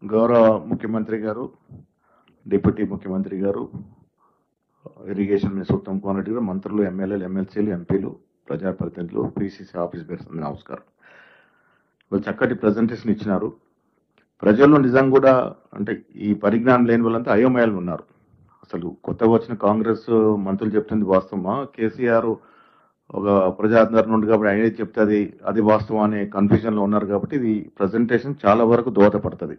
గౌరవ ముఖ్యమంత్రి గారు, డిప్యూటీ ముఖ్యమంత్రి గారు, ఇరిగేషన్ మినిస్టర్ ఉత్తమ్ కుమార్ రెడ్డి గారు, మంత్రులు, ఎమ్మెల్యేలు, ఎమ్మెల్సీలు, ఎంపీలు, ప్రజాప్రతినిధులు, పిసిసి ఆఫీస్ బేర్స్ నమస్కారం. వాళ్ళు చక్కటి ప్రజెంటేషన్ ఇచ్చినారు. ప్రజల్లో నిజంగా కూడా అంటే ఈ పరిజ్ఞానం లేని వాళ్ళంతా అయోమయాలు ఉన్నారు. అసలు కొత్తగా వచ్చిన కాంగ్రెస్ మంత్రులు చెప్తుంది వాస్తవమా, కేసీఆర్ ఒక ప్రజాదరణ నుండి కాబట్టి ఆయన చెప్తే అది వాస్తవం అనే కన్ఫ్యూజన్లో ఉన్నారు. కాబట్టి ఇది ప్రజెంటేషన్ చాలా వరకు దోహదపడుతుంది.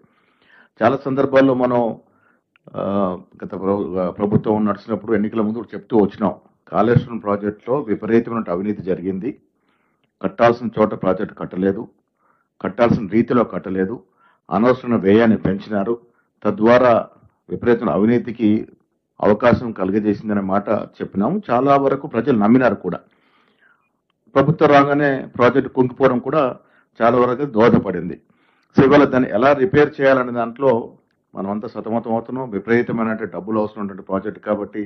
చాలా సందర్భాల్లో మనం గత ప్రభుత్వం నడిచినప్పుడు ఎన్నికల ముందు చెప్తూ వచ్చినాం, కాళేశ్వరం ప్రాజెక్టులో విపరీతమైన అవినీతి జరిగింది, కట్టాల్సిన చోట ప్రాజెక్టు కట్టలేదు, కట్టాల్సిన రీతిలో కట్టలేదు, అనవసరమైన వ్యయాన్ని పెంచినారు, తద్వారా విపరీతమైన అవినీతికి అవకాశం కలిగజేసిందనే మాట చెప్పినాము. చాలా వరకు ప్రజలు నమ్మినారు కూడా. ప్రభుత్వం రాగానే ప్రాజెక్టు కుంగిపోవడం కూడా చాలా వరకు దోహదపడింది. సో ఇవాళ దాన్ని ఎలా రిపేర్ చేయాలనే దాంట్లో మనమంతా సతమతం అవుతున్నాం. విపరీతమైన డబ్బులు అవసరం ఉన్నటువంటి ప్రాజెక్టు కాబట్టి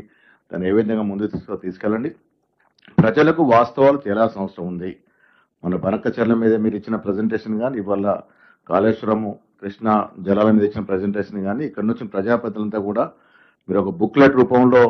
దాన్ని ఏ విధంగా ముందుకు తీసుకెళ్ళండి. ప్రజలకు వాస్తవాలు తేలాల్సిన అవసరం ఉంది. మన బనకచర్ల మీద మీరు ఇచ్చిన ప్రజెంటేషన్ కానీ, ఇవాళ కాళేశ్వరము, కృష్ణా జలాల మీద ఇచ్చిన ప్రజెంటేషన్ కానీ, ఇక్కడ నుంచి ప్రజాప్రతినిధులంతా కూడా మీరు ఒక బుక్లెట్ రూపంలో